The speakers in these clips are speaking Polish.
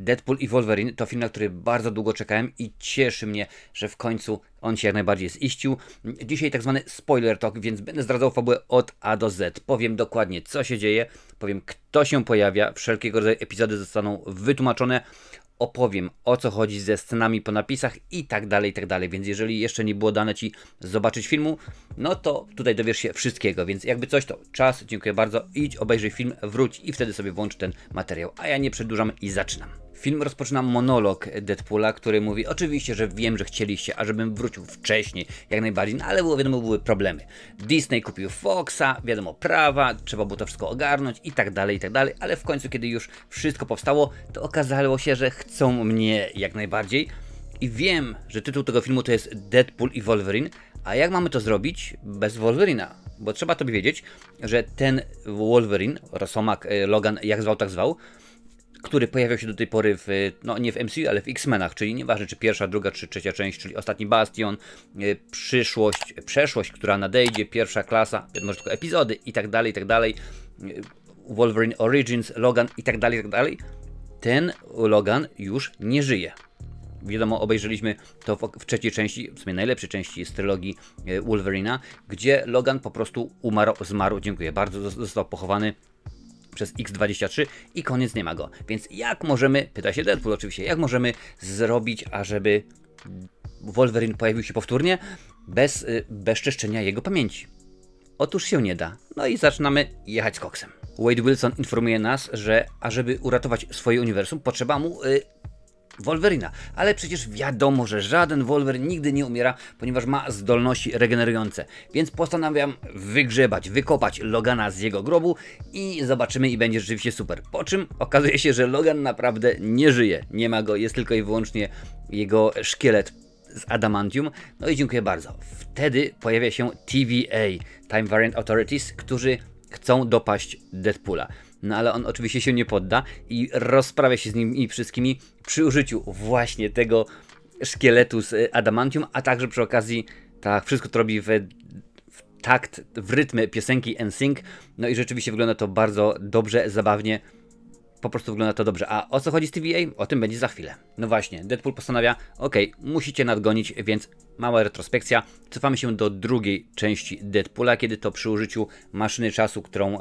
Deadpool i Wolverine to film, na który bardzo długo czekałem i cieszy mnie, że w końcu on się jak najbardziej ziścił. Dzisiaj tak zwany spoiler talk, więc będę zdradzał fabułę od A do Z. Powiem dokładnie, co się dzieje, powiem, kto się pojawia, wszelkiego rodzaju epizody zostaną wytłumaczone, opowiem, o co chodzi ze scenami po napisach i tak dalej, więc jeżeli jeszcze nie było dane Ci zobaczyć filmu, no to tutaj dowiesz się wszystkiego, więc jakby coś to czas, dziękuję bardzo, idź, obejrzyj film, wróć i wtedy sobie włącz ten materiał, a ja nie przedłużam i zaczynam. Film rozpoczyna monolog Deadpoola, który mówi, oczywiście, że wiem, że chcieliście, ażebym wrócił wcześniej, jak najbardziej, no ale wiadomo, były problemy. Disney kupił Foxa, wiadomo, prawa, trzeba było to wszystko ogarnąć i tak dalej, ale w końcu, kiedy już wszystko powstało, to okazało się, że chcą mnie jak najbardziej i wiem, że tytuł tego filmu to jest Deadpool i Wolverine, a jak mamy to zrobić bez Wolverina? Bo trzeba tobie wiedzieć, że ten Wolverine, Rosomak, Logan, jak zwał, tak zwał, który pojawiał się do tej pory w, no nie w MCU, ale w X-Menach, czyli nieważne czy pierwsza, druga czy trzecia część, czyli Ostatni Bastion, przyszłość, przeszłość, która nadejdzie, pierwsza klasa, może tylko epizody i tak dalej, Wolverine Origins, Logan i tak dalej, ten Logan już nie żyje. Wiadomo, obejrzeliśmy to w trzeciej części, w sumie najlepszej części z trylogii Wolverina, gdzie Logan po prostu zmarł, dziękuję bardzo, został pochowany przez X-23 i koniec, nie ma go. Więc jak możemy, pyta się Deadpool oczywiście, jak możemy zrobić, ażeby Wolverine pojawił się powtórnie bez bezczeszczenia jego pamięci? Otóż się nie da. No i zaczynamy jechać z koksem. Wade Wilson informuje nas, że ażeby uratować swoje uniwersum, potrzeba mu Wolverina, ale przecież wiadomo, że żaden Wolverine nigdy nie umiera, ponieważ ma zdolności regenerujące, więc postanawiam wygrzebać, wykopać Logana z jego grobu i zobaczymy i będzie rzeczywiście super. Po czym okazuje się, że Logan naprawdę nie żyje, nie ma go, jest tylko i wyłącznie jego szkielet z adamantium, no i dziękuję bardzo. Wtedy pojawia się TVA, Time Variant Authorities, którzy chcą dopaść Deadpoola. No ale on oczywiście się nie podda i rozprawia się z nimi wszystkimi przy użyciu właśnie tego szkieletu z adamantium, a także przy okazji tak wszystko to robi w takt, w rytm piosenki NSYNC. No i rzeczywiście wygląda to bardzo dobrze, zabawnie. Po prostu wygląda to dobrze. A o co chodzi z TVA? O tym będzie za chwilę. No właśnie, Deadpool postanawia, musicie nadgonić, więc mała retrospekcja. Cofamy się do drugiej części Deadpoola, kiedy to przy użyciu maszyny czasu, którą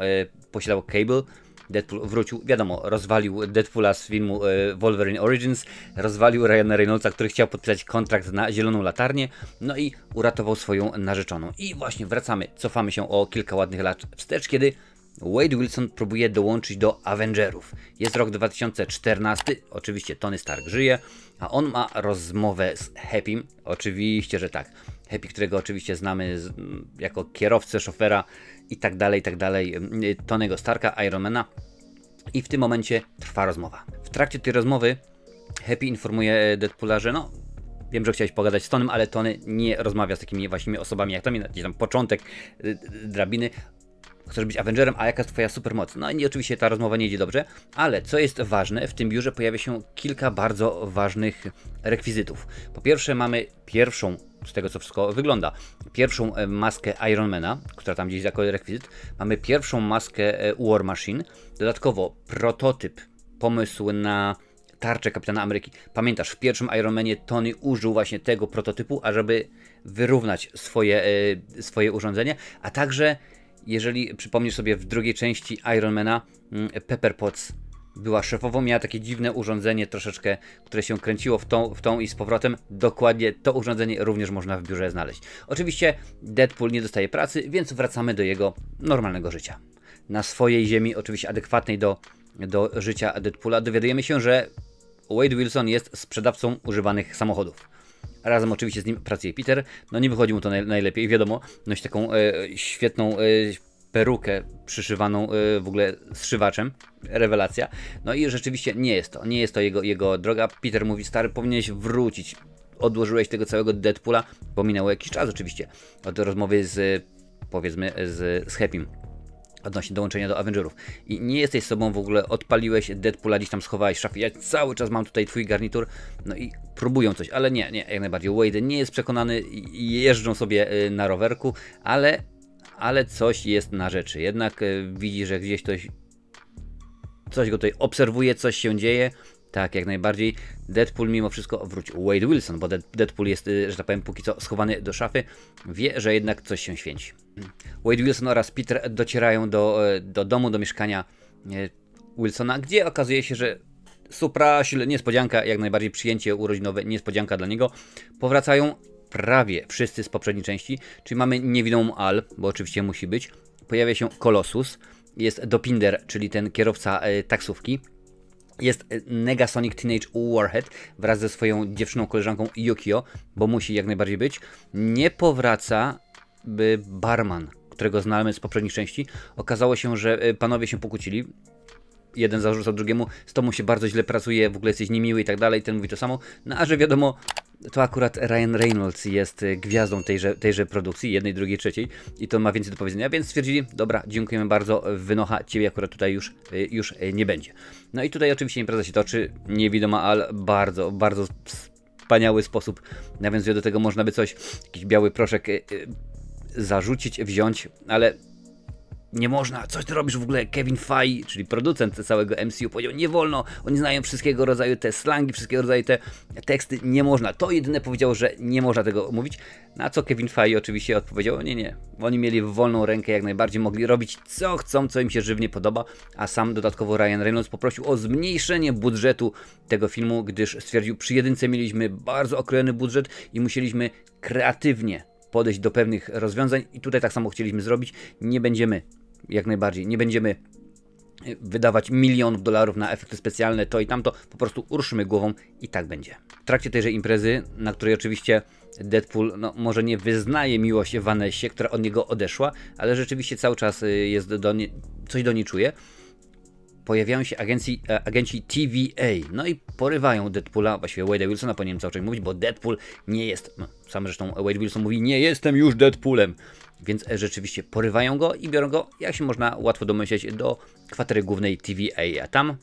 posiadał Cable, Deadpool wrócił, wiadomo, rozwalił Deadpoola z filmu Wolverine Origins, rozwalił Ryana Reynoldsa, który chciał podpisać kontrakt na Zieloną Latarnię, no i uratował swoją narzeczoną. I właśnie wracamy, cofamy się o kilka ładnych lat wstecz, kiedy Wade Wilson próbuje dołączyć do Avengerów. Jest rok 2014, oczywiście Tony Stark żyje, a on ma rozmowę z Happym, oczywiście, że tak. Happy, którego oczywiście znamy jako kierowcę, szofera i tak dalej, Tonego Starka, Ironmana. I w tym momencie trwa rozmowa. W trakcie tej rozmowy Happy informuje Deadpoola, że no, wiem, że chciałeś pogadać z Tonym, ale Tony nie rozmawia z takimi właśnie osobami jak Tony, gdzieś tam początek drabiny. Chcesz być Avengerem, a jaka jest twoja supermoc? No i oczywiście ta rozmowa nie idzie dobrze, ale co jest ważne, w tym biurze pojawia się kilka bardzo ważnych rekwizytów. Po pierwsze mamy pierwszą, z tego co wszystko wygląda, pierwszą maskę Ironmana, która tam gdzieś jako rekwizyt. Mamy pierwszą maskę War Machine, dodatkowo prototyp, pomysł na tarczę Kapitana Ameryki. Pamiętasz, w pierwszym Ironmanie Tony użył właśnie tego prototypu, ażeby wyrównać swoje urządzenie, a także jeżeli przypomnisz sobie w drugiej części Ironmana, Pepper Potts była szefową, miała takie dziwne urządzenie troszeczkę, które się kręciło w tą i z powrotem. Dokładnie to urządzenie również można w biurze znaleźć. Oczywiście Deadpool nie dostaje pracy, więc wracamy do jego normalnego życia. Na swojej ziemi, oczywiście adekwatnej do życia Deadpoola, dowiadujemy się, że Wade Wilson jest sprzedawcą używanych samochodów. Razem oczywiście z nim pracuje Peter, no nie wychodzi mu to najlepiej, wiadomo, nosi taką świetną perukę przyszywaną w ogóle zszywaczem, rewelacja, no i rzeczywiście nie jest to jego droga. Peter mówi, stary, powinieneś wrócić, odłożyłeś tego całego Deadpoola, bo minęło jakiś czas oczywiście od rozmowy powiedzmy z Happym odnośnie dołączenia do Avengerów i nie jesteś sobą w ogóle, odpaliłeś Deadpoola, gdzieś tam schowałeś w szafie, ja cały czas mam tutaj twój garnitur, no i próbują coś, ale nie, jak najbardziej Wade nie jest przekonany i jeżdżą sobie na rowerku, ale coś jest na rzeczy, jednak widzi, że gdzieś coś go tutaj obserwuje, coś się dzieje, Tak, jak najbardziej. Deadpool mimo wszystko wrócił. Wade Wilson, bo Deadpool jest, że tak powiem, póki co schowany do szafy. Wie, że jednak coś się święci. Wade Wilson oraz Peter docierają do domu, do mieszkania Wilsona, gdzie okazuje się, że niespodzianka, jak najbardziej przyjęcie urodzinowe, niespodzianka dla niego. Powracają prawie wszyscy z poprzedniej części, czyli mamy niewidomą Al, bo oczywiście musi być. Pojawia się Colossus, jest Dopinder, czyli ten kierowca taksówki. Jest Negasonic Teenage Warhead wraz ze swoją dziewczyną, koleżanką Yukio, bo musi jak najbardziej być. Nie powraca barman, którego znamy z poprzednich części. Okazało się, że panowie się pokłócili. Jeden zarzucał drugiemu, z tobą się bardzo źle pracuje, w ogóle jesteś niemiły i tak dalej, ten mówi to samo. No a że wiadomo, to akurat Ryan Reynolds jest gwiazdą tejże produkcji, jednej, drugiej, trzeciej i to ma więcej do powiedzenia, więc stwierdzili, dobra, dziękujemy bardzo, wynocha, ciebie akurat tutaj już nie będzie. No i tutaj oczywiście impreza się toczy, niewidoma Al bardzo, bardzo wspaniały sposób nawiązuje do tego, można by coś, jakiś biały proszek zarzucić, wziąć, ale nie można, coś ty robisz w ogóle. Kevin Feige, czyli producent całego MCU, powiedział, nie wolno, oni znają wszystkiego rodzaju te slangi, wszystkiego rodzaju te teksty, nie można. To jedyne powiedział, że nie można tego mówić, na co Kevin Feige oczywiście odpowiedział, nie, oni mieli wolną rękę, jak najbardziej mogli robić co chcą, co im się żywnie podoba, a sam dodatkowo Ryan Reynolds poprosił o zmniejszenie budżetu tego filmu, gdyż stwierdził, przy jedynce mieliśmy bardzo okrojony budżet i musieliśmy kreatywnie podejść do pewnych rozwiązań i tutaj tak samo chcieliśmy zrobić, jak najbardziej, nie będziemy wydawać milionów dolarów na efekty specjalne, to i tamto, po prostu ruszymy głową i tak będzie. W trakcie tejże imprezy, na której oczywiście Deadpool, może nie wyznaje miłość Vanessie, która od niego odeszła, ale rzeczywiście cały czas jest coś do niej czuje, pojawiają się agenci TVA, no i porywają Deadpoola, właściwie Wade'a Wilsona, powinienem cały czas mówić, bo Deadpool nie jest, sam zresztą Wade Wilson mówi, nie jestem już Deadpoolem, więc rzeczywiście porywają go i biorą go, jak się można łatwo domyśleć, do kwatery głównej TVA, a tam,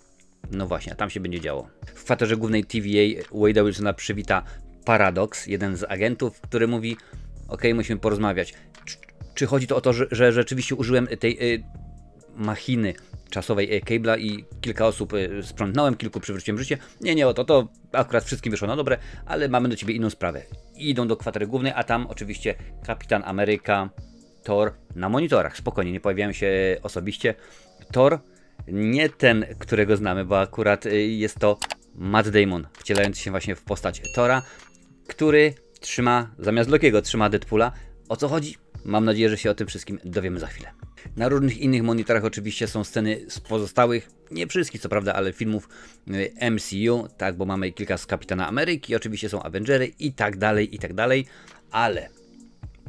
no właśnie, a tam się będzie działo. W kwaterze głównej TVA Wade'a Wilsona przywita Paradox, jeden z agentów, który mówi, okej, musimy porozmawiać, czy chodzi to o to, że rzeczywiście użyłem tej machiny czasowej Cable'a i kilka osób sprzątnąłem, kilku przywróciłem życie. Nie o to akurat wszystkim wyszło na dobre, ale mamy do ciebie inną sprawę. Idą do kwatery głównej, a tam oczywiście Kapitan Ameryka, Thor na monitorach. Spokojnie, nie pojawiają się osobiście. Thor, nie ten, którego znamy, bo akurat jest to Matt Damon, wcielający się właśnie w postać Thora, który zamiast Lokiego trzyma Deadpoola. O co chodzi? Mam nadzieję, że się o tym wszystkim dowiemy za chwilę. Na różnych innych monitorach oczywiście są sceny z pozostałych, nie wszystkich co prawda, ale filmów MCU, tak, bo mamy kilka z Kapitana Ameryki, oczywiście są Avengery i tak dalej, ale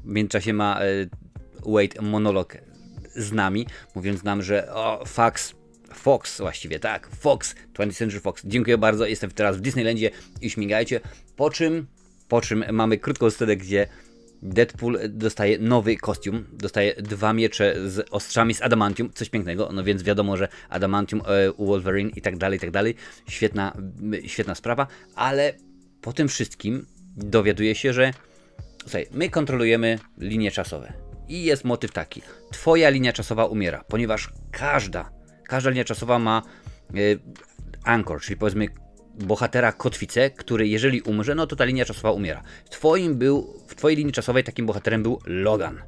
w międzyczasie ma Wade monolog z nami, mówiąc nam, że Fox właściwie, tak, Fox, 20th Century Fox, dziękuję bardzo, jestem teraz w Disneylandzie i śmigajcie, po czym mamy krótką scenę, gdzie Deadpool dostaje nowy kostium, dostaje 2 miecze z ostrzami z adamantium, coś pięknego, no więc wiadomo, że adamantium u Wolverine i tak dalej, świetna sprawa, ale po tym wszystkim dowiaduje się, że słuchaj, my kontrolujemy linie czasowe i jest motyw taki, twoja linia czasowa umiera, ponieważ każda linia czasowa ma anchor, czyli powiedzmy bohatera kotwicę, który jeżeli umrze, no to ta linia czasowa umiera. W twojej linii czasowej takim bohaterem był Logan.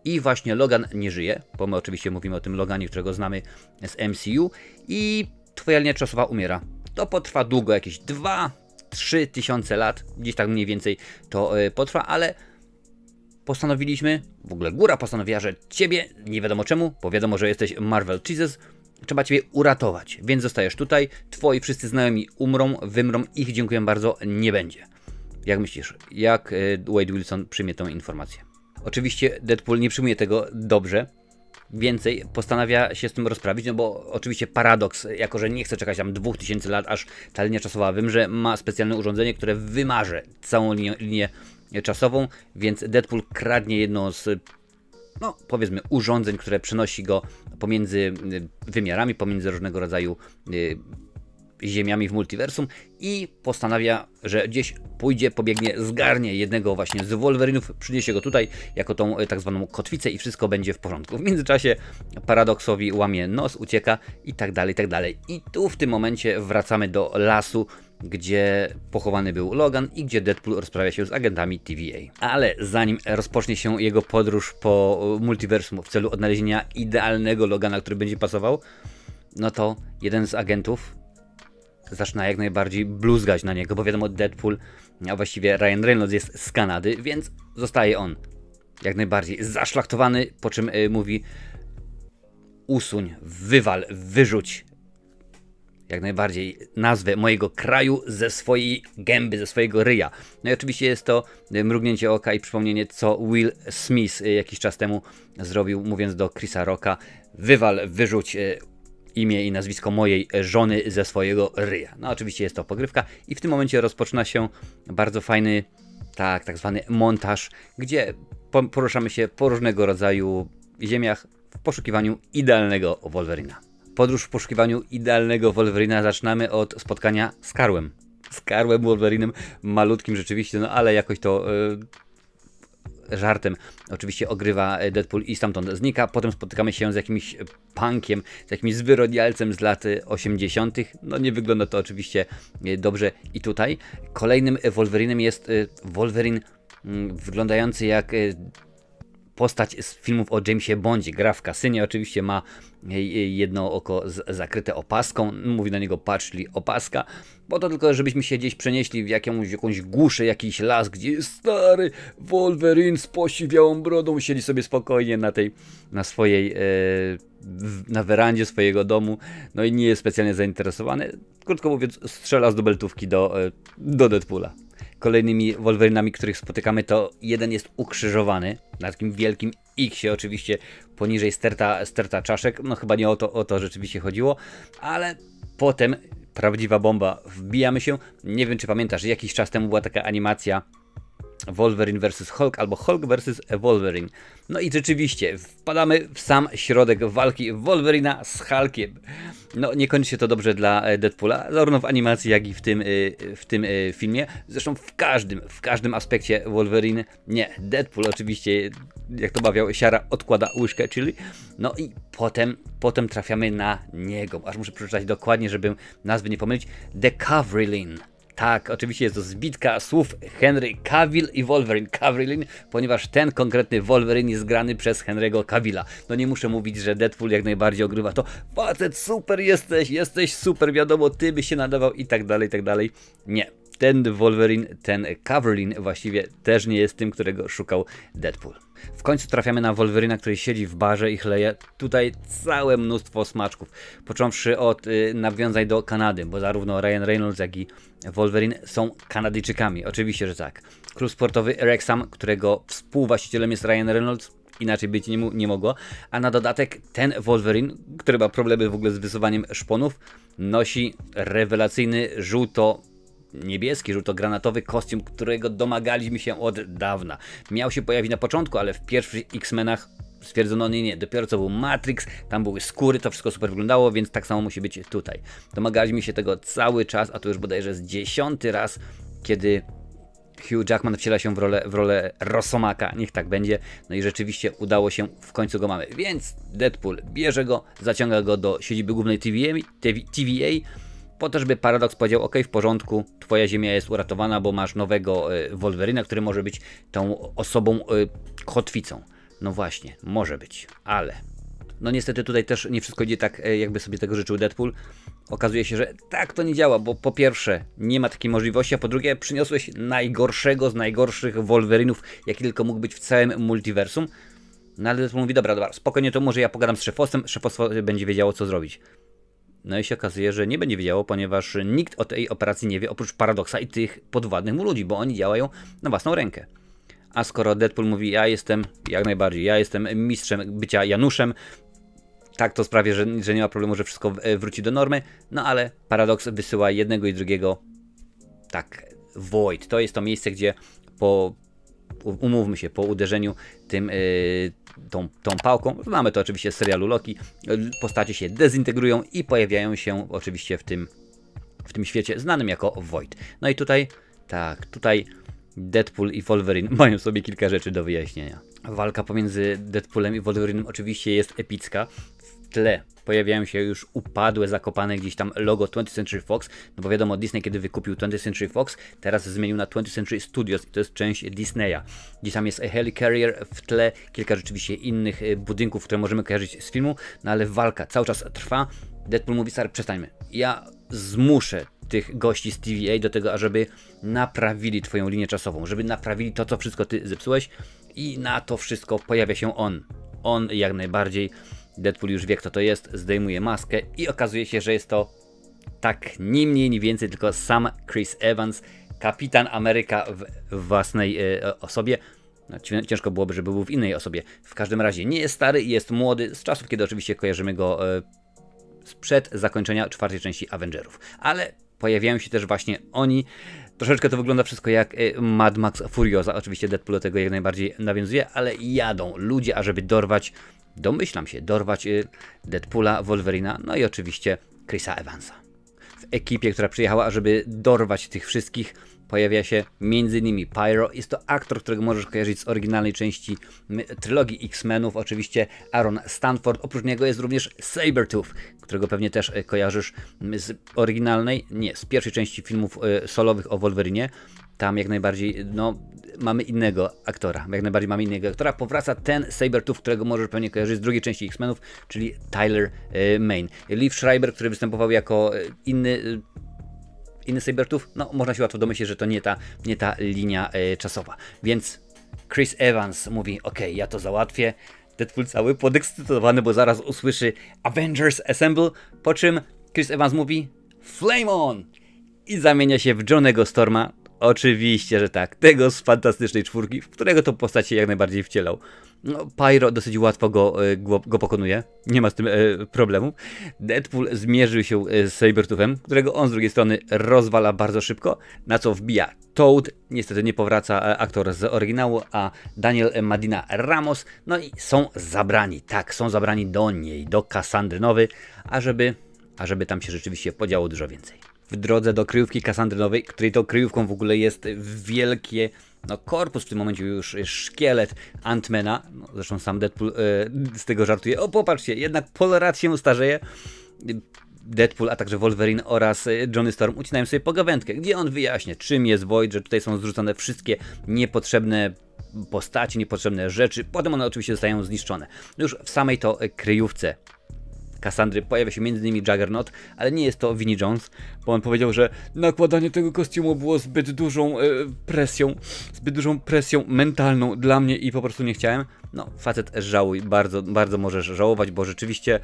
I właśnie Logan nie żyje, bo my oczywiście mówimy o tym Loganie, którego znamy z MCU i twoja linia czasowa umiera. To potrwa długo, jakieś 2-3 tysiące lat, gdzieś tak mniej więcej to potrwa, ale postanowiliśmy, w ogóle góra postanowiła, że ciebie, nie wiadomo czemu, bo wiadomo, że jesteś Marvel Jesus, trzeba ciebie uratować, więc zostajesz tutaj, twoi wszyscy znajomi wymrą, ich dziękuję bardzo, nie będzie. Jak myślisz, jak Wade Wilson przyjmie tę informację? Oczywiście Deadpool nie przyjmuje tego dobrze, więcej postanawia się z tym rozprawić, no bo oczywiście Paradox, jako że nie chce czekać tam 2000 lat, aż ta linia czasowa wymrze, ma specjalne urządzenie, które wymarze całą linię czasową, więc Deadpool kradnie jedno z powiedzmy urządzeń, które przenosi go pomiędzy wymiarami, pomiędzy różnego rodzaju ziemiami w multiversum i postanawia, że gdzieś pójdzie, pobiegnie, zgarnie jednego właśnie z Wolverinów, przyniesie go tutaj jako tą tak zwaną kotwicę i wszystko będzie w porządku. W międzyczasie Paradoksowi łamie nos, ucieka i tak dalej, i tak dalej. I tu w tym momencie wracamy do lasu, gdzie pochowany był Logan i gdzie Deadpool rozprawia się z agentami TVA. Ale zanim rozpocznie się jego podróż po multiversum w celu odnalezienia idealnego Logana, który będzie pasował, no to jeden z agentów zaczyna jak najbardziej bluzgać na niego, bo wiadomo, Deadpool, a właściwie Ryan Reynolds jest z Kanady, więc zostaje on jak najbardziej zaszlachtowany, po czym mówi: usuń, wywal, wyrzuć jak najbardziej nazwę mojego kraju ze swojej gęby, ze swojego ryja. No i oczywiście jest to mrugnięcie oka i przypomnienie, co Will Smith jakiś czas temu zrobił, mówiąc do Chrisa Rocka: wywal, wyrzuć imię i nazwisko mojej żony ze swojego ryja. No oczywiście jest to pogrywka i w tym momencie rozpoczyna się bardzo fajny, tak zwany montaż, gdzie poruszamy się po różnego rodzaju ziemiach w poszukiwaniu idealnego Wolverina. Podróż w poszukiwaniu idealnego Wolverina zaczynamy od spotkania z Karłem. Z Karłem Wolverinem, malutkim rzeczywiście, no ale jakoś to żartem oczywiście ogrywa Deadpool i stamtąd znika. Potem spotykamy się z jakimś punkiem, z jakimś zwyrodnialcem z lat 80. No nie wygląda to oczywiście dobrze i tutaj. Kolejnym Wolverinem jest Wolverine wyglądający jak postać z filmów o Jamesie Bondzie. Gra w kasynie, oczywiście ma jedno oko zakryte opaską. Mówi na niego patch, czyli opaska. Po to tylko, żebyśmy się gdzieś przenieśli w jakąś głuszę, jakiś las, gdzie stary Wolverine z posiwiałą brodą siedzi sobie spokojnie na swojej na werandzie swojego domu. No i nie jest specjalnie zainteresowany. Krótko mówiąc, strzela z dubeltówki do Deadpoola. Kolejnymi Wolverinami, których spotykamy, to jeden jest ukrzyżowany na takim wielkim X-ie, oczywiście poniżej sterta czaszek. No chyba nie o to rzeczywiście chodziło, ale potem prawdziwa bomba. Wbijamy się. Nie wiem, czy pamiętasz, jakiś czas temu była taka animacja Wolverine vs Hulk albo Hulk vs Wolverine. No i rzeczywiście wpadamy w sam środek walki Wolverina z Hulkiem. No nie kończy się to dobrze dla Deadpoola, zarówno w animacji, jak i w tym filmie. Zresztą w każdym aspekcie Wolverine, nie, Deadpool oczywiście, jak to mawiał Siara, odkłada łyżkę, czyli no i potem trafiamy na niego. Aż muszę przeczytać dokładnie, żeby nazwy nie pomylić. The Cavrillin. Tak, oczywiście jest to zbitka słów Henry Cavill i Wolverine. Cavrillin, ponieważ ten konkretny Wolverine jest grany przez Henry'ego Cavilla. No nie muszę mówić, że Deadpool jak najbardziej ogrywa to: facet, super jesteś super, wiadomo, ty byś się nadawał i tak dalej, i tak dalej. Nie, ten Wolverine, ten Cavrillin właściwie też nie jest tym, którego szukał Deadpool. W końcu trafiamy na Wolverina, który siedzi w barze i chleje. Tutaj całe mnóstwo smaczków. Począwszy od nawiązań do Kanady, bo zarówno Ryan Reynolds, jak i Wolverine są Kanadyjczykami. Oczywiście, że tak. Klub sportowy Wrexham, którego współwłaścicielem jest Ryan Reynolds, inaczej być nie mogło. A na dodatek ten Wolverine, który ma problemy w ogóle z wysuwaniem szponów, nosi rewelacyjny żółto-niebieski, żółto-granatowy kostium, którego domagaliśmy się od dawna. Miał się pojawić na początku, ale w pierwszych X-Menach stwierdzono, nie, dopiero co był Matrix, tam były skóry, to wszystko super wyglądało, więc tak samo musi być tutaj. Domagaliśmy się tego cały czas, a to już bodajże z 10. raz, kiedy Hugh Jackman wciela się w rolę Rosomaka, niech tak będzie. No i rzeczywiście udało się, w końcu go mamy. Więc Deadpool bierze go, zaciąga go do siedziby głównej TVA, po to, żeby Paradox powiedział: ok, w porządku, twoja ziemia jest uratowana, bo masz nowego Wolverina, który może być tą osobą kotwicą. No właśnie, może być, ale no niestety tutaj też nie wszystko idzie tak, jakby sobie tego życzył Deadpool. Okazuje się, że tak to nie działa, bo po pierwsze nie ma takiej możliwości, a po drugie przyniosłeś najgorszego z najgorszych Wolverinów, jaki tylko mógł być w całym multiversum. No ale Deadpool mówi: dobra, spokojnie, to może ja pogadam z szefostwem, szefostwo będzie wiedziało, co zrobić. No i się okazuje, że nie będzie wiedziało, ponieważ nikt o tej operacji nie wie, oprócz Paradoksa i tych podwładnych mu ludzi, bo oni działają na własną rękę. A skoro Deadpool mówi: ja jestem mistrzem bycia Januszem, tak to sprawia, że nie ma problemu, że wszystko wróci do normy, no ale Paradox wysyła jednego i drugiego, tak, Void. To jest to miejsce, gdzie umówmy się, po uderzeniu tą pałką, znamy to oczywiście z serialu Loki, postacie się dezintegrują i pojawiają się oczywiście w tym w tym świecie znanym jako Void. No i tutaj, tak, tutaj Deadpool i Wolverine mają sobie kilka rzeczy do wyjaśnienia. Walka pomiędzy Deadpoolem i Wolverinem oczywiście jest epicka. W tle pojawiają się już upadłe, zakopane gdzieś tam logo 20th Century Fox, no bo wiadomo, Disney kiedy wykupił 20th Century Fox, teraz zmienił na 20th Century Studios i to jest część Disneya. Gdzieś tam jest Helicarrier, w tle kilka rzeczywiście innych budynków, które możemy kojarzyć z filmu, no ale walka cały czas trwa. Deadpool mówi, stary, przestańmy. Ja zmuszę tych gości z TVA do tego, ażeby naprawili twoją linię czasową, żeby naprawili to, co wszystko ty zepsułeś i na to wszystko pojawia się on. On jak najbardziej. Deadpool już wie, kto to jest, zdejmuje maskę i okazuje się, że jest to tak ni mniej, ni więcej, tylko sam Chris Evans, Kapitan Ameryka w własnej osobie. No, ciężko byłoby, żeby był w innej osobie. W każdym razie nie jest stary, jest młody, z czasów, kiedy oczywiście kojarzymy go sprzed zakończenia czwartej części Avengerów. Ale pojawiają się też właśnie oni. Troszeczkę to wygląda wszystko jak Mad Max Furiosa. Oczywiście Deadpool do tego jak najbardziej nawiązuje, ale jadą ludzie, ażeby dorwać, domyślam się, dorwać Deadpoola, Wolverina, no i oczywiście Chrisa Evansa. W ekipie, która przyjechała, ażeby dorwać tych wszystkich, pojawia się m.in. Pyro. Jest to aktor, którego możesz kojarzyć z oryginalnej części trylogii X-Menów. Oczywiście Aaron Stanford. Oprócz niego jest również Sabretooth, którego pewnie też kojarzysz z oryginalnej, nie, z pierwszej części filmów solowych o Wolverinie. Tam jak najbardziej, no, mamy innego aktora. Jak najbardziej mamy innego aktora. Powraca ten Sabretooth, którego możesz pewnie kojarzyć z drugiej części X-Menów, czyli Tyler Mane. Liev Schreiber, który występował jako inny Sabretooth, no można się łatwo domyślić, że to nie ta linia czasowa. Więc Chris Evans mówi, ok, ja to załatwię. Deadpool cały podekscytowany, bo zaraz usłyszy Avengers Assemble, po czym Chris Evans mówi Flame on! I zamienia się w Johnny'ego Storma. Oczywiście, że tak, tego z Fantastycznej Czwórki, w którego to postać się jak najbardziej wcielał. No, Pyro dosyć łatwo go pokonuje, nie ma z tym problemu. Deadpool zmierzył się z Sabertoothem, którego on z drugiej strony rozwala bardzo szybko, na co wbija Toad. Niestety nie powraca aktor z oryginału, a Daniel Medina Ramos, no i są zabrani, tak, są zabrani do niej, do Cassandry Nowy, ażeby tam się rzeczywiście podziało dużo więcej. W drodze do kryjówki Cassandry Nowej, której to kryjówką w ogóle jest wielkie, no korpus, w tym momencie już szkielet Ant-Mana, no, zresztą sam Deadpool z tego żartuje. O, popatrzcie, jednak Paul Rudd się starzeje. Deadpool, a także Wolverine oraz Johnny Storm ucinają sobie pogawędkę, gdzie on wyjaśnia, czym jest Void, że tutaj są zrzucone wszystkie niepotrzebne postaci, niepotrzebne rzeczy. Potem one oczywiście zostają zniszczone. Już w samej to kryjówce Cassandry pojawia się m.in. Juggernaut, ale nie jest to Vinnie Jones, bo on powiedział, że nakładanie tego kostiumu było zbyt dużą presją mentalną dla mnie i po prostu nie chciałem. No, facet, żałuj, bardzo, bardzo możesz żałować, bo rzeczywiście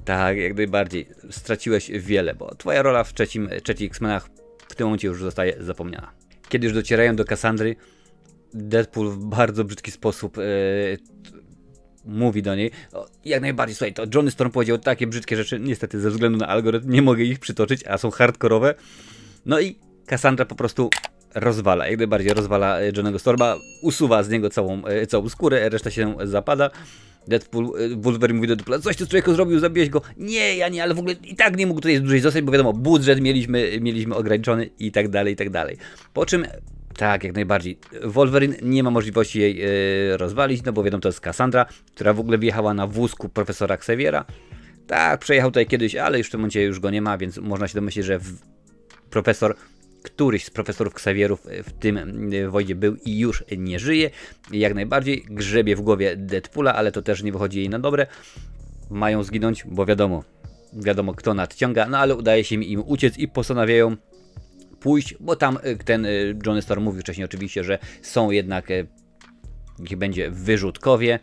tak, jak najbardziej straciłeś wiele, bo twoja rola w trzecich X-Menach w tym momencie już zostaje zapomniana. Kiedy już docierają do Cassandry, Deadpool w bardzo brzydki sposób mówi do niej, jak najbardziej, słuchaj, to Johnny Storm powiedział takie brzydkie rzeczy, niestety ze względu na algorytm nie mogę ich przytoczyć, a są hardkorowe. No i Cassandra po prostu rozwala, jak najbardziej rozwala Johnny'ego Storma, usuwa z niego całą skórę, reszta się zapada. Wolverine mówi do Deadpoola, coś ty z człowieku zrobił, zabiłeś go. Nie, ja nie, ale w ogóle i tak nie mógł tutaj dłużej zostać, bo wiadomo, budżet mieliśmy ograniczony i tak dalej, i tak dalej. Po czym tak, jak najbardziej. Wolverine nie ma możliwości jej rozwalić, no bo wiadomo, to jest Cassandra, która w ogóle wjechała na wózku profesora Xaviera. Tak, przejechał tutaj kiedyś, ale już w tym momencie już go nie ma, więc można się domyślić, że któryś z profesorów Xavierów w tym Voidzie był i już nie żyje. Jak najbardziej grzebie w głowie Deadpoola, ale to też nie wychodzi jej na dobre. Mają zginąć, bo wiadomo kto nadciąga, no ale udaje się im uciec i postanawiają pójść, bo tam ten Johnny Storm mówił wcześniej oczywiście, że są jednak, niech będzie wyrzutkowie,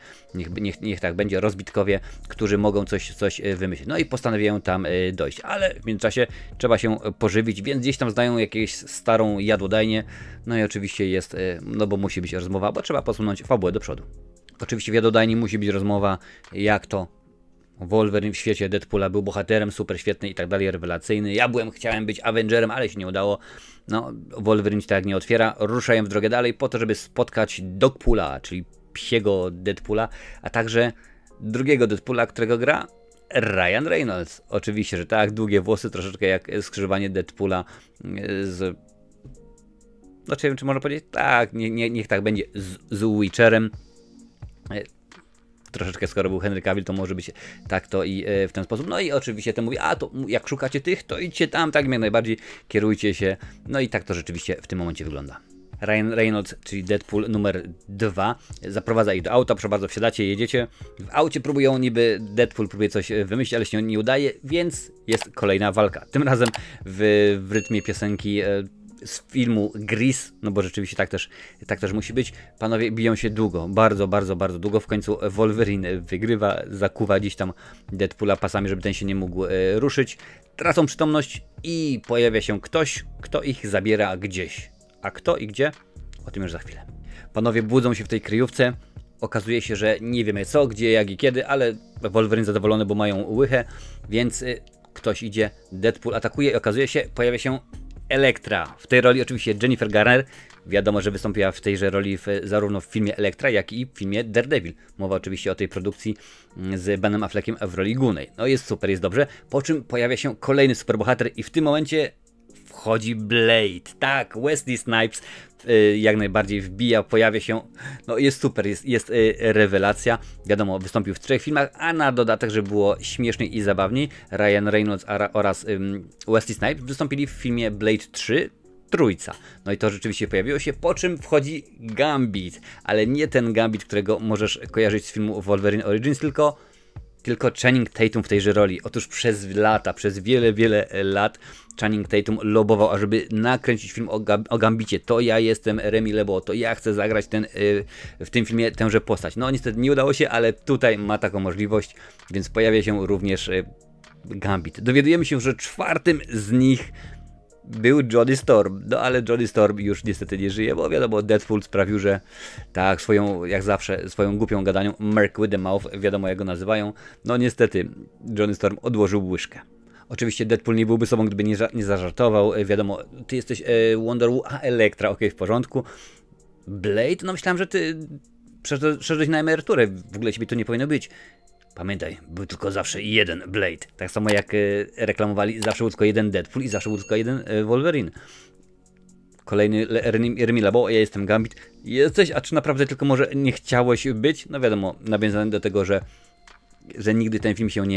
niech tak będzie rozbitkowie, którzy mogą coś wymyślić. No i postanawiają tam dojść, ale w międzyczasie trzeba się pożywić, więc gdzieś tam znają jakąś starą jadłodajnię, no i oczywiście jest, no bo musi być rozmowa, bo trzeba posunąć fabułę do przodu. Oczywiście w jadłodajni musi być rozmowa, jak to Wolverine w świecie Deadpoola był bohaterem, super świetny i tak dalej, rewelacyjny. Chciałem być Avengerem, ale się nie udało. No, Wolverine się tak nie otwiera. Ruszają w drogę dalej po to, żeby spotkać Dogpoola, czyli psiego Deadpoola, a także drugiego Deadpoola, którego gra Ryan Reynolds. Oczywiście, że tak, długie włosy, troszeczkę jak skrzyżowanie Deadpoola z... No czy wiem, czy można powiedzieć? Tak, niech tak będzie z Witcherem. Troszeczkę, skoro był Henry Cavill, to może być tak to i w ten sposób. No i oczywiście ten mówi, a to jak szukacie tych, to idźcie tam, tak jak najbardziej, kierujcie się. No i tak to rzeczywiście w tym momencie wygląda. Ryan Reynolds, czyli Deadpool numer 2, zaprowadza ich do auta, proszę bardzo, wsiadacie, jedziecie. W aucie próbują niby, Deadpool próbuje coś wymyślić, ale się nie udaje, więc jest kolejna walka. Tym razem w rytmie piosenki z filmu Grease, no bo rzeczywiście tak też musi być. Panowie biją się długo, bardzo długo. W końcu Wolverine wygrywa, zakuwa gdzieś tam Deadpoola pasami, żeby ten się nie mógł ruszyć. Tracą przytomność i pojawia się ktoś, kto ich zabiera gdzieś. A kto i gdzie? O tym już za chwilę. Panowie budzą się w tej kryjówce. Okazuje się, że nie wiemy co, gdzie, jak i kiedy, ale Wolverine zadowolony, bo mają łychę, więc ktoś idzie, Deadpool atakuje i okazuje się, pojawia się Elektra. W tej roli oczywiście Jennifer Garner. Wiadomo, że wystąpiła w tejże roli zarówno w filmie Elektra, jak i w filmie Daredevil. Mowa oczywiście o tej produkcji z Benem Affleckiem w roli głównej. No jest super, jest dobrze. Po czym pojawia się kolejny superbohater i w tym momencie wchodzi Blade. Tak, Wesley Snipes jak najbardziej wbija, pojawia się. No jest super, jest rewelacja. Wiadomo, wystąpił w 3 filmach, a na dodatek, żeby było śmieszniej i zabawniej, Ryan Reynolds oraz Wesley Snipes wystąpili w filmie Blade 3. Trójca. No i to rzeczywiście pojawiło się, po czym wchodzi Gambit. Ale nie ten Gambit, którego możesz kojarzyć z filmu Wolverine Origins, tylko Channing Tatum w tejże roli. Otóż przez lata, przez wiele lat Channing Tatum lobował, ażeby nakręcić film o Gambicie. To ja jestem Remy LeBeau, to ja chcę zagrać w tym filmie tęże postać. No niestety nie udało się, ale tutaj ma taką możliwość, więc pojawia się również Gambit. Dowiadujemy się, że 4. z nich był Johnny Storm, no ale Johnny Storm już niestety nie żyje, bo wiadomo, Deadpool sprawił, że tak, jak zawsze, swoją głupią gadanią, Merc with the Mouth, wiadomo jak go nazywają, no niestety Johnny Storm odłożył łyżkę. Oczywiście Deadpool nie byłby sobą, gdyby nie zażartował, wiadomo, ty jesteś Wonder Woman, a Elektra, okej, w porządku. Blade? No myślałem, że ty przeszedłeś na emeryturę, w ogóle ciebie to nie powinno być. Pamiętaj, był tylko zawsze jeden Blade. Tak samo jak reklamowali, zawsze był tylko jeden Deadpool i zawsze był tylko jeden Wolverine. Kolejny Remy LeBeau, ja jestem Gambit. Jesteś, a czy naprawdę tylko może nie chciałeś być? No wiadomo, nawiązane do tego, że nigdy ten film się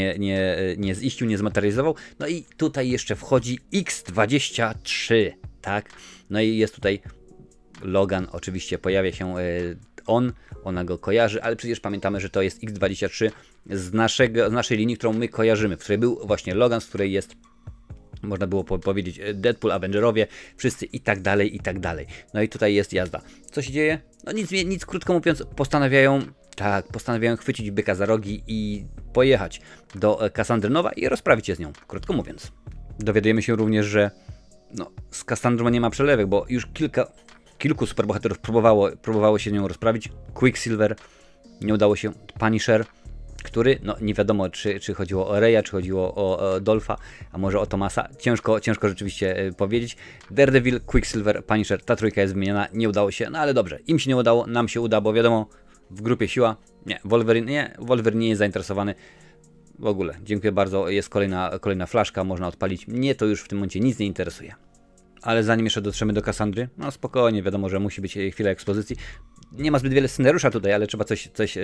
nie ziścił, nie zmaterializował. No i tutaj jeszcze wchodzi X-23, tak? No i jest tutaj Logan, oczywiście pojawia się ona go kojarzy, ale przecież pamiętamy, że to jest X-23 z naszej linii, którą my kojarzymy, w której był właśnie Logan, z której jest, można było powiedzieć, Deadpool, Avengerowie, wszyscy i tak dalej, i tak dalej. No i tutaj jest jazda. Co się dzieje? No nic krótko mówiąc, postanawiają chwycić byka za rogi i pojechać do Cassandry Nova i rozprawić się z nią, krótko mówiąc. Dowiadujemy się również, że no, z Cassandrą nie ma przelewek, bo już kilku superbohaterów próbowało się nią rozprawić. Quicksilver, nie udało się. Punisher, który, no nie wiadomo czy chodziło o Reya, czy chodziło o Dolpha, a może o Thomasa. Ciężko rzeczywiście powiedzieć. Daredevil, Quicksilver, Punisher, ta trójka jest wymieniona, nie udało się, no ale dobrze. Im się nie udało, nam się uda, bo wiadomo, w grupie siła. Nie, Wolverine nie jest zainteresowany. W ogóle, dziękuję bardzo, jest kolejna flaszka, można odpalić. Mnie to już w tym momencie nic nie interesuje. Ale zanim jeszcze dotrzemy do Cassandry, no spokojnie, wiadomo, że musi być chwila ekspozycji. Nie ma zbyt wiele scenariusza tutaj, ale trzeba coś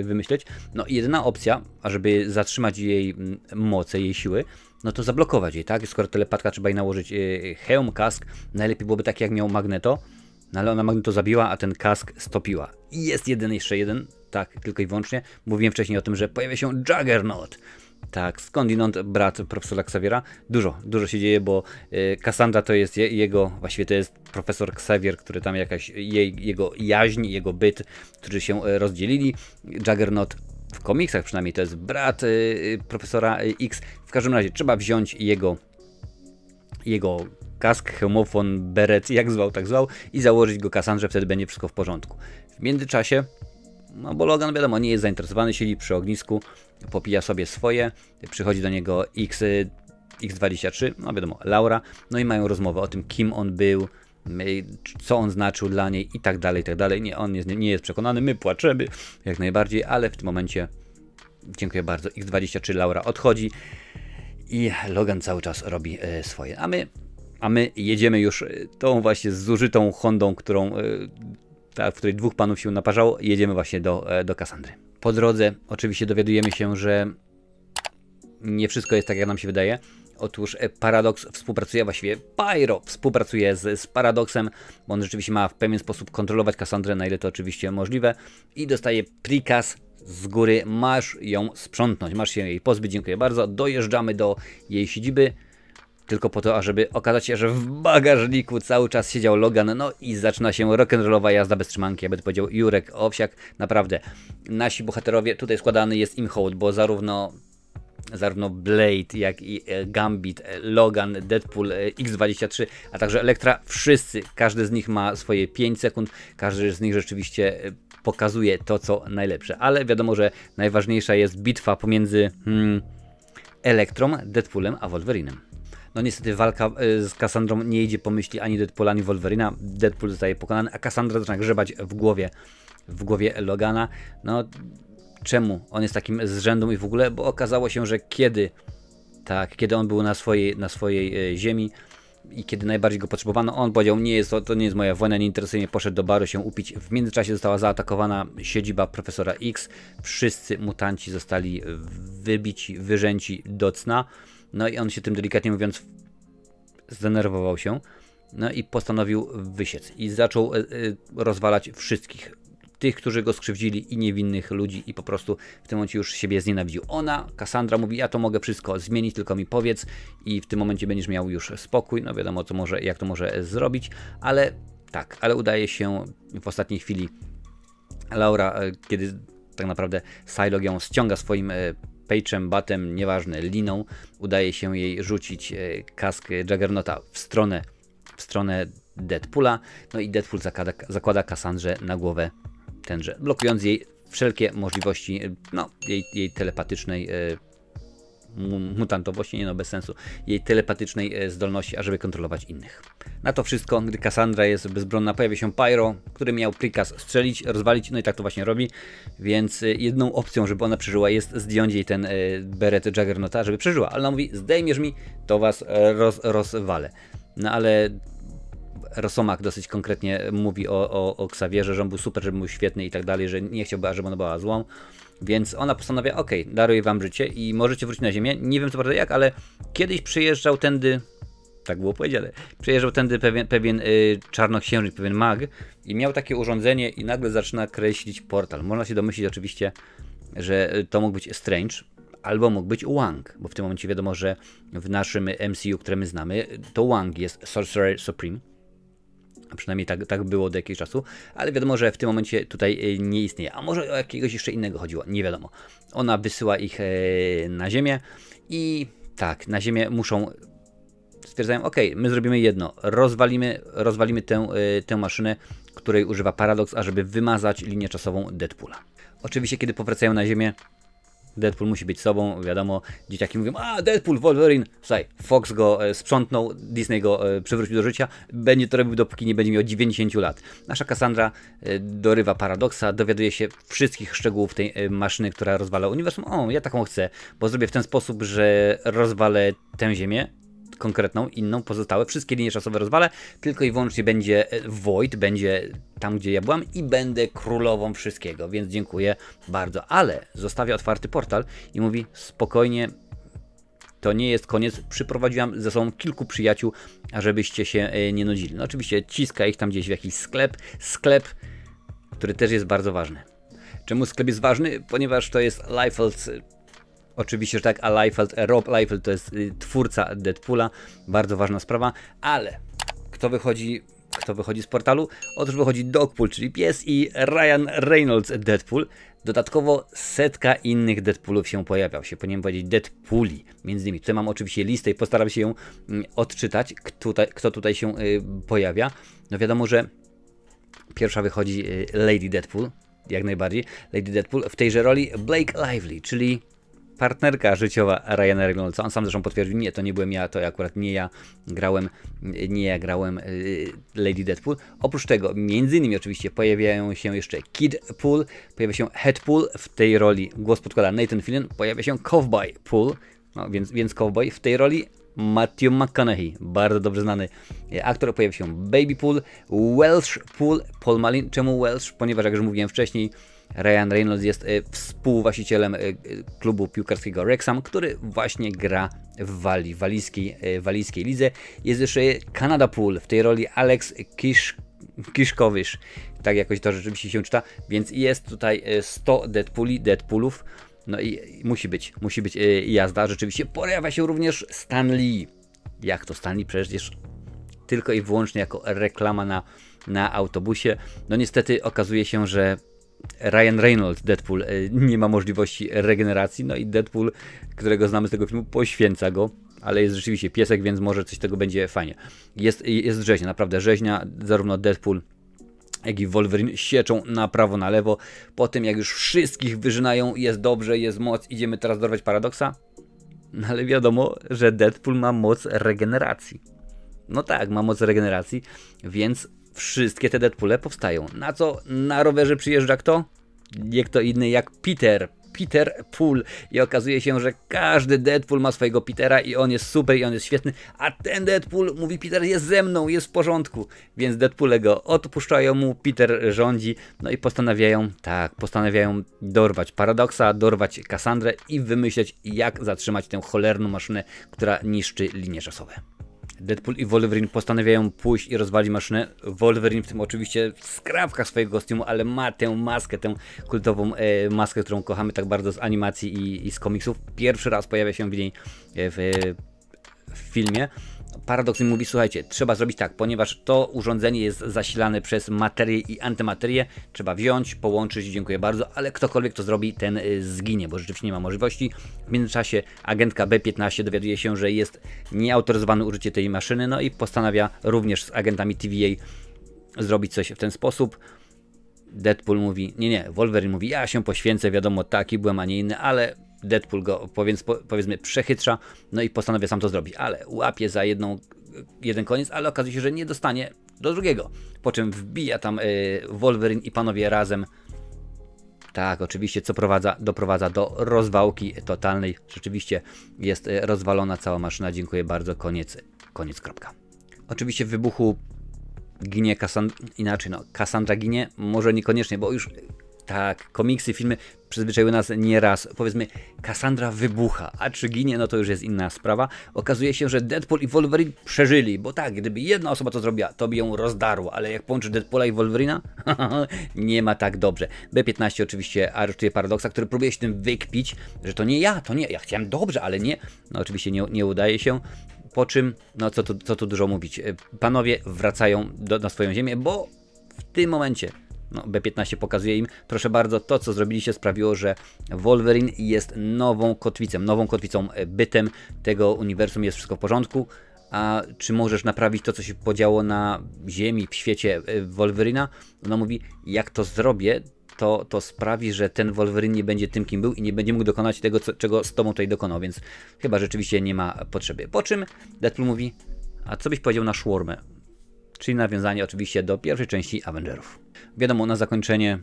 wymyśleć. No i jedyna opcja, ażeby zatrzymać jej moce, jej siły, no to zablokować jej, tak? Skoro telepatka, trzeba jej nałożyć hełm, kask. Najlepiej byłoby tak jak miał Magneto, no ale ona Magneto zabiła, a ten kask stopiła. I jest jeszcze jeden, tak, tylko i wyłącznie. Mówiłem wcześniej o tym, że pojawia się Juggernaut. Tak, skądinąd brat profesora Xaviera. Dużo się dzieje, bo Cassandra to jest właściwie to jest profesor Xavier, który tam jego jaźń, jego byt, którzy się rozdzielili. Juggernaut w komiksach przynajmniej to jest brat profesora X. W każdym razie trzeba wziąć jego kask, hełmofon, beret, jak zwał, tak zwał, i założyć go Cassandrze, wtedy będzie wszystko w porządku. W międzyczasie, no bo Logan wiadomo nie jest zainteresowany, siedzi przy ognisku, popija sobie swoje, przychodzi do niego X-23, no wiadomo, Laura, no i mają rozmowę o tym, kim on był, co on znaczył dla niej i tak dalej, i tak dalej. Nie, on nie jest przekonany, my płaczemy jak najbardziej, ale w tym momencie Dziękuję bardzo. X23 Laura odchodzi i Logan cały czas robi swoje. A my jedziemy już tą właśnie zużytą Hondą, w której dwóch panów się naparzało. Jedziemy właśnie do Cassandry. Po drodze oczywiście dowiadujemy się, że nie wszystko jest tak, jak nam się wydaje. Otóż Paradox współpracuje, właściwie Pyro współpracuje z Paradoxem, bo on rzeczywiście ma w pewien sposób kontrolować Cassandrę, na ile to oczywiście możliwe, i dostaje prikaz z góry: masz ją sprzątnąć, masz się jej pozbyć, dziękuję bardzo. Dojeżdżamy do jej siedziby, tylko po to, ażeby okazać się, że w bagażniku cały czas siedział Logan, no i zaczyna się rock'n'rollowa jazda bez trzymanki, jakby to powiedział Jurek Owsiak. Naprawdę, nasi bohaterowie, tutaj składany jest im hołd, bo zarówno Blade, jak i Gambit, Logan, Deadpool, X23, a także Elektra, wszyscy, każdy z nich ma swoje 5 sekund, każdy z nich rzeczywiście pokazuje to, co najlepsze, ale wiadomo, że najważniejsza jest bitwa pomiędzy Elektrą, Deadpoolem a Wolverinem. No niestety walka z Cassandrą nie idzie po myśli ani Deadpoola, ani Wolverina. Deadpool zostaje pokonany, a Cassandra zaczyna grzebać w głowie Logana. No czemu on jest takim zrzędą i w ogóle? Bo okazało się, że kiedy on był na swojej ziemi i kiedy najbardziej go potrzebowano, on powiedział: to nie jest moja wojna, nie interesuje mnie, poszedł do baru się upić. W międzyczasie została zaatakowana siedziba Profesora X. Wszyscy mutanci zostali wybici, wyrzęci do cna. No i on się tym, delikatnie mówiąc, zdenerwował się. No i postanowił wysiec i zaczął rozwalać wszystkich. Tych, którzy go skrzywdzili, i niewinnych ludzi, i po prostu w tym momencie już siebie znienawidził. Cassandra mówi: ja to mogę wszystko zmienić, tylko mi powiedz, i w tym momencie będziesz miał już spokój. No wiadomo, jak to może zrobić, ale udaje się w ostatniej chwili Laura, kiedy tak naprawdę Psylocke ją ściąga swoim page'em, batem, nieważne, liną, udaje się jej rzucić kask Juggernauta w stronę Deadpoola, no i Deadpool zakłada Cassandrze na głowę tenże, blokując jej wszelkie możliwości, no, jej telepatycznej mutantowości, bez sensu, jej telepatycznej zdolności, ażeby kontrolować innych. Na to wszystko, gdy Cassandra jest bezbronna, pojawia się Pyro, który miał prikaz strzelić, rozwalić, no i tak to właśnie robi, więc jedną opcją, żeby ona przeżyła, jest zdjąć jej ten beret Juggernauta, żeby przeżyła, ale ona mówi: zdejmiesz mi, to was rozwalę. No ale Rosomak dosyć konkretnie mówi o Xavierze, że on był super, że był świetny i tak dalej, że nie chciałby, żeby ona była złą. Więc ona postanawia: okej, daruję wam życie i możecie wrócić na ziemię. Nie wiem co prawda jak, ale kiedyś przyjeżdżał tędy, tak było powiedziane, przyjeżdżał tędy pewien czarnoksiężnik, pewien mag i miał takie urządzenie i nagle zaczyna kreślić portal. Można się domyślić oczywiście, że to mógł być Strange, albo mógł być Wong, bo w tym momencie wiadomo, że w naszym MCU, które my znamy, to Wong jest Sorcerer Supreme. A przynajmniej tak było do jakiegoś czasu, ale wiadomo, że w tym momencie tutaj nie istnieje. A może o jakiegoś jeszcze innego chodziło, nie wiadomo. Ona wysyła ich na ziemię i na ziemię stwierdzają: okej, my zrobimy jedno, rozwalimy tę maszynę, której używa Paradox, ażeby wymazać linię czasową Deadpoola. Oczywiście, kiedy powracają na ziemię, Deadpool musi być sobą, wiadomo, dzieciaki mówią: Deadpool, Wolverine, słuchaj, Fox go sprzątnął, Disney go przywrócił do życia, będzie to robił, dopóki nie będzie miał 90 lat. Nasza Cassandra dorywa Paradoxa, dowiaduje się wszystkich szczegółów tej maszyny, która rozwala uniwersum. Ja taką chcę, bo zrobię w ten sposób, że rozwalę tę ziemię, konkretną, inną, pozostałe, wszystkie linie czasowe rozwalę, tylko i wyłącznie będzie Void, będzie tam, gdzie ja byłam, i będę królową wszystkiego, więc dziękuję bardzo. Ale zostawia otwarty portal i mówi: spokojnie, to nie jest koniec, przyprowadziłam ze sobą kilku przyjaciół, ażebyście się nie nudzili. No oczywiście ciska ich tam gdzieś w jakiś sklep, który też jest bardzo ważny. Czemu sklep jest ważny? Ponieważ to jest Liefeld's. Oczywiście, że tak, a Rob Liefeld to jest twórca Deadpoola, bardzo ważna sprawa, ale kto wychodzi z portalu? Otóż wychodzi Dogpool, czyli pies, i Ryan Reynolds Deadpool. Dodatkowo setka innych Deadpoolów się pojawiał, powinienem powiedzieć Deadpooli, między innymi. Tutaj mam oczywiście listę i postaram się ją odczytać, kto tutaj się pojawia. No wiadomo, że pierwsza wychodzi Lady Deadpool, jak najbardziej. Lady Deadpool, w tejże roli Blake Lively, czyli partnerka życiowa Ryana Reynoldsa. On sam zresztą potwierdził, nie, to nie byłem ja, to akurat nie ja grałem Lady Deadpool. Oprócz tego, między innymi oczywiście pojawiają się jeszcze Kid Pool, pojawia się Head Pool, w tej roli głos podkłada Nathan Fillion, pojawia się Cowboy Pool, no więc Cowboy w tej roli Matthew McConaughey, bardzo dobrze znany aktor, pojawia się Baby Pool, Welsh Pool, Paul Malin. Czemu Welsh? Ponieważ jak już mówiłem wcześniej, Ryan Reynolds jest współwłaścicielem klubu piłkarskiego Wrexham, który właśnie gra w Walii, walijskiej lidze. Jest jeszcze Canada Pool, w tej roli Alex Kiszkowysz, tak jakoś to rzeczywiście się czyta, więc jest tutaj 100 Deadpoolów. No i musi być jazda. Rzeczywiście pojawia się również Stan Lee. Jak to Stan Lee? Przecież tylko i wyłącznie jako reklama na autobusie. No niestety okazuje się, że Ryan Reynolds, Deadpool, nie ma możliwości regeneracji. No i Deadpool, którego znamy z tego filmu, poświęca go. Ale jest rzeczywiście piesek, więc może coś z tego będzie fajnie. Jest rzeźnia, naprawdę rzeźnia. Zarówno Deadpool, jak i Wolverine sieczą na prawo, na lewo. Po tym jak już wszystkich wyżynają, jest dobrze, jest moc, idziemy teraz dorwać Paradoksa. No ale wiadomo, że Deadpool ma moc regeneracji. No tak, ma moc regeneracji, więc wszystkie te Deadpoole powstają. Na co na rowerze przyjeżdża kto? Nie kto inny jak Peter Pool. I okazuje się, że każdy Deadpool ma swojego Petera i on jest super i on jest świetny, a ten Deadpool mówi: Peter jest ze mną, jest w porządku. Więc Deadpoole go odpuszczają mu, Peter rządzi, no i postanawiają dorwać Paradoksa, dorwać Cassandrę i wymyśleć, jak zatrzymać tę cholerną maszynę, która niszczy linie czasowe. Deadpool i Wolverine postanawiają pójść i rozwalić maszynę. Wolverine w tym oczywiście w skrawkach swojego kostiumu, ale ma tę maskę, tę kultową maskę, którą kochamy tak bardzo z animacji i z komiksów. Pierwszy raz pojawia się w niej w filmie. Paradoks mówi: słuchajcie, trzeba zrobić tak, ponieważ to urządzenie jest zasilane przez materię i antymaterię, trzeba wziąć, połączyć, dziękuję bardzo, ale ktokolwiek to zrobi, ten zginie, bo rzeczywiście nie ma możliwości. W międzyczasie agentka B-15 dowiaduje się, że jest nieautoryzowane użycie tej maszyny, no i postanawia również z agentami TVA zrobić coś w ten sposób. Deadpool mówi: nie, Wolverine mówi: ja się poświęcę, wiadomo, taki byłem, a nie inny, ale Deadpool go powiedzmy przechytrza, no i postanawia sam to zrobić, ale łapie za jeden koniec, ale okazuje się, że nie dostanie do drugiego, po czym wbija tam Wolverine i panowie razem. Tak, oczywiście, co doprowadza do rozwałki totalnej. Rzeczywiście jest rozwalona cała maszyna, dziękuję bardzo, koniec, kropka. Oczywiście w wybuchu ginie Cassandra ginie, może niekoniecznie, bo już tak, komiksy, filmy przyzwyczaiły nas nieraz. Powiedzmy, Cassandra wybucha, a czy ginie, no to już jest inna sprawa. Okazuje się, że Deadpool i Wolverine przeżyli, bo tak, gdyby jedna osoba to zrobiła, to by ją rozdarło, ale jak połączy Deadpoola i Wolverina, nie ma tak dobrze. B-15 oczywiście aresztuje Paradoksa, który próbuje się tym wykpić, że to nie ja, ja chciałem dobrze, ale nie. No oczywiście nie udaje się. Po czym, no co tu dużo mówić, panowie wracają na swoją ziemię, bo w tym momencie B-15 pokazuje im: proszę bardzo, to co zrobiliście sprawiło, że Wolverine jest nową kotwicą, bytem tego uniwersum, jest wszystko w porządku. A czy możesz naprawić to, co się podziało na ziemi, w świecie Wolverina? Ona mówi: jak to zrobię, to sprawi, że ten Wolverine nie będzie tym, kim był i nie będzie mógł dokonać tego, czego z tobą tutaj dokonał, więc chyba rzeczywiście nie ma potrzeby. Po czym Deadpool mówi: a co byś powiedział na szwormę? Czyli nawiązanie oczywiście do pierwszej części Avengerów. Wiadomo, na zakończenie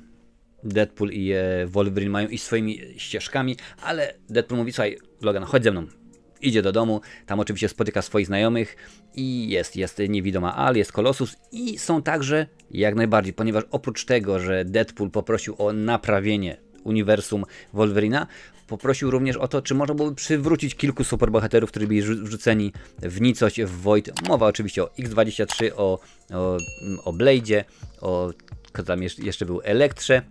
Deadpool i Wolverine mają iść swoimi ścieżkami, ale Deadpool mówi: słuchaj, Logan, chodź ze mną. Idzie do domu, tam oczywiście spotyka swoich znajomych i jest niewidoma Al, jest Colossus i są także jak najbardziej, ponieważ oprócz tego, że Deadpool poprosił o naprawienie uniwersum Wolverina, poprosił również o to, czy można byłoby przywrócić kilku superbohaterów, którzy byli wrzuceni w nicość, w void. Mowa oczywiście o X-23, o Blade'zie, kto tam jeszcze był, Elektrze.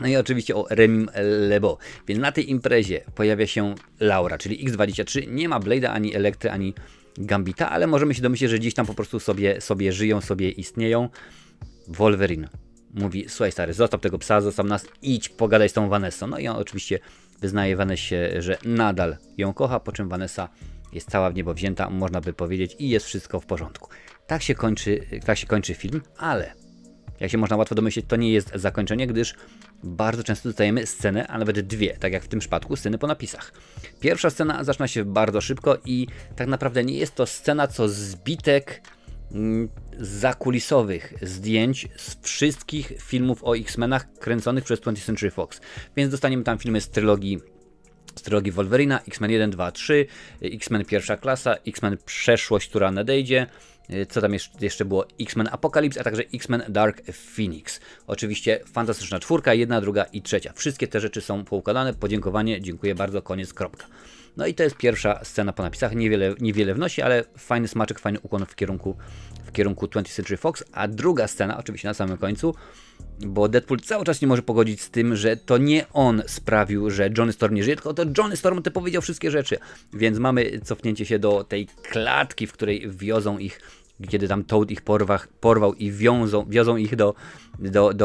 No i oczywiście o Remim Lebo. Więc na tej imprezie pojawia się Laura, czyli X-23. Nie ma Blade'a, ani Elektry, ani Gambita, ale możemy się domyśleć, że gdzieś tam po prostu sobie żyją, sobie istnieją. Wolverine mówi: słuchaj stary, zostaw tego psa, zostaw nas, idź pogadaj z tą Vanessą. No i on oczywiście wyznaje Vanessie, że nadal ją kocha, po czym Vanessa jest cała w niebo wzięta, można by powiedzieć, i jest wszystko w porządku. Tak się kończy film, ale Jak się można łatwo domyślić, to nie jest zakończenie, gdyż bardzo często dostajemy scenę, a nawet dwie, tak jak w tym przypadku sceny po napisach. Pierwsza scena zaczyna się bardzo szybko i tak naprawdę nie jest to scena, co zbitek zakulisowych zdjęć z wszystkich filmów o X-Menach kręconych przez 20th Century Fox. Więc dostaniemy tam filmy z trylogii Wolverina, X-Men 1, 2, 3, X-Men pierwsza klasa, X-Men przeszłość, która nadejdzie, co tam jeszcze było, X-Men Apocalypse, a także X-Men Dark Phoenix. Oczywiście fantastyczna czwórka, jedna, druga i trzecia. Wszystkie te rzeczy są poukładane, podziękowanie, dziękuję bardzo, koniec, kropka. No i to jest pierwsza scena po napisach, niewiele wnosi, ale fajny smaczek, fajny ukłon w kierunku 20th Century Fox, a druga scena, oczywiście na samym końcu, bo Deadpool cały czas nie może pogodzić z tym, że to nie on sprawił, że Johnny Storm nie żyje, tylko to Johnny Storm te powiedział wszystkie rzeczy. Więc mamy cofnięcie się do tej klatki, w której wiozą ich, kiedy tam Toad ich porwał i wiozą ich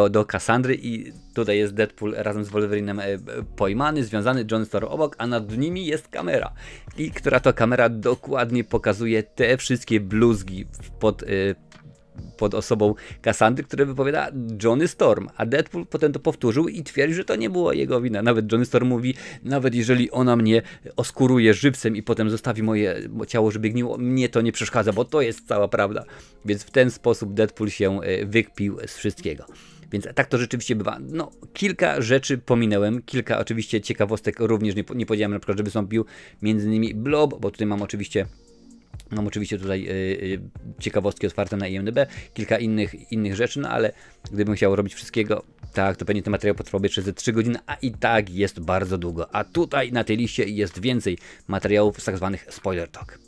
do Cassandry i tutaj jest Deadpool razem z Wolverinem pojmany, związany, Johnny Storm obok, a nad nimi jest kamera. I która to kamera dokładnie pokazuje te wszystkie bluzgi pod osobą Cassandry, które wypowiada Johnny Storm, a Deadpool potem to powtórzył i twierdzi, że to nie była jego wina. Nawet Johnny Storm mówi, nawet jeżeli ona mnie oskuruje żywcem i potem zostawi moje ciało, żeby gniło, mnie to nie przeszkadza, bo to jest cała prawda. Więc w ten sposób Deadpool się wykpił z wszystkiego. Więc tak to rzeczywiście bywa. No, kilka rzeczy pominęłem, kilka oczywiście ciekawostek również nie powiedziałem, na przykład, że wystąpił między innymi Blob, bo tutaj mam oczywiście tutaj ciekawostki otwarte na IMDb, kilka innych rzeczy, no ale gdybym chciał robić wszystkiego, tak, to pewnie ten materiał potrwałby jeszcze ze 3 godziny, a i tak jest bardzo długo. A tutaj na tej liście jest więcej materiałów z tak zwanych spoiler talk.